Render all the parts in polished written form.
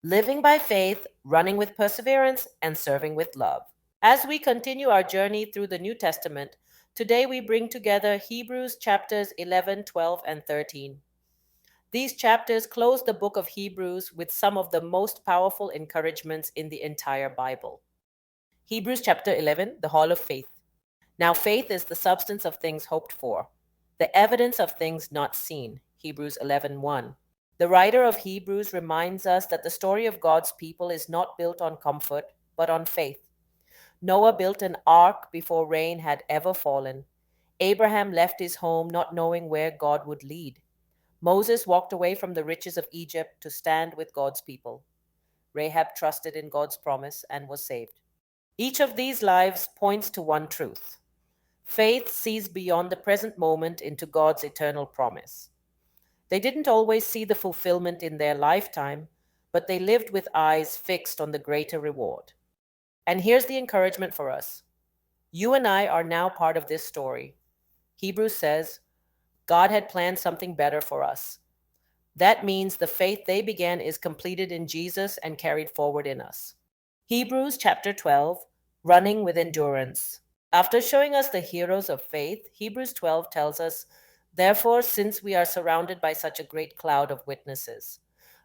living by faith, running with perseverance, and serving with love. As we continue our journey through the New Testament, today we bring together Hebrews chapters 11, 12, and 13. These chapters close the book of Hebrews with some of the most powerful encouragements in the entire Bible. Hebrews chapter 11, the Hall of Faith. Now, faith is the substance of things hoped for, the evidence of things not seen. Hebrews 11:1. The writer of Hebrews reminds us that the story of God's people is not built on comfort, but on faith. Noah built an ark before rain had ever fallen. Abraham left his home not knowing where God would lead. Moses walked away from the riches of Egypt to stand with God's people. Rahab trusted in God's promise and was saved. Each of these lives points to one truth. Faith sees beyond the present moment into God's eternal promise. They didn't always see the fulfillment in their lifetime, but they lived with eyes fixed on the greater reward. And here's the encouragement for us. You and I are now part of this story. Hebrews says, God had planned something better for us. That means the faith they began is completed in Jesus and carried forward in us. Hebrews chapter 12, running with endurance. After showing us the heroes of faith, Hebrews 12 tells us, therefore, since we are surrounded by such a great cloud of witnesses,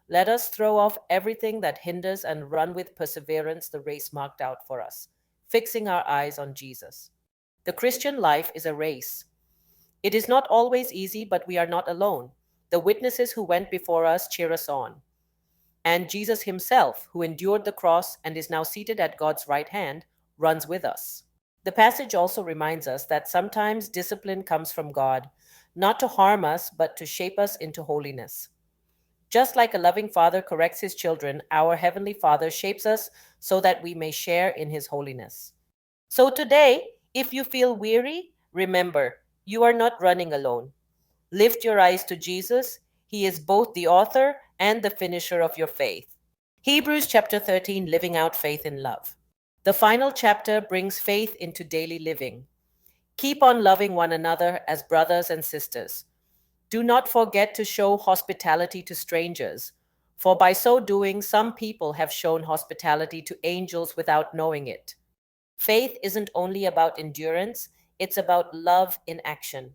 let us throw off everything that hinders and run with perseverance the race marked out for us, fixing our eyes on Jesus. The Christian life is a race. It is not always easy, but we are not alone. The witnesses who went before us cheer us on. And Jesus himself, who endured the cross and is now seated at God's right hand, runs with us. The passage also reminds us that sometimes discipline comes from God, not to harm us, but to shape us into holiness. Just like a loving father corrects his children, our Heavenly Father shapes us so that we may share in his holiness. So today, if you feel weary, remember, you are not running alone. Lift your eyes to Jesus. He is both the author and the finisher of your faith. Hebrews chapter 13, living out faith in love. The final chapter brings faith into daily living. Keep on loving one another as brothers and sisters. Do not forget to show hospitality to strangers, for by so doing, some people have shown hospitality to angels without knowing it. Faith isn't only about endurance, it's about love in action.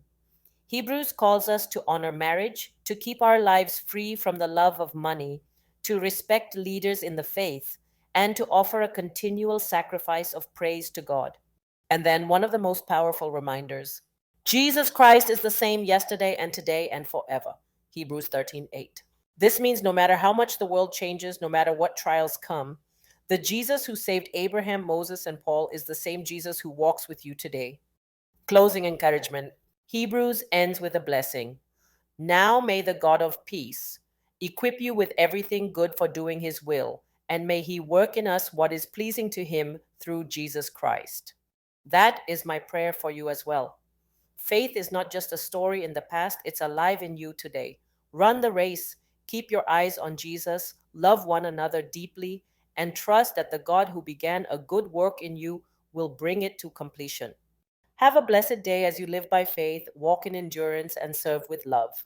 Hebrews calls us to honor marriage, to keep our lives free from the love of money, to respect leaders in the faith, and to offer a continual sacrifice of praise to God. And then one of the most powerful reminders, Jesus Christ is the same yesterday and today and forever. Hebrews 13:8. This means no matter how much the world changes, no matter what trials come, the Jesus who saved Abraham, Moses, and Paul is the same Jesus who walks with you today. Closing encouragement. Hebrews ends with a blessing. Now may the God of peace equip you with everything good for doing his will, and may he work in us what is pleasing to him through Jesus Christ. That is my prayer for you as well. Faith is not just a story in the past, it's alive in you today. Run the race, keep your eyes on Jesus, love one another deeply, and trust that the God who began a good work in you will bring it to completion. Have a blessed day as you live by faith, walk in endurance, and serve with love.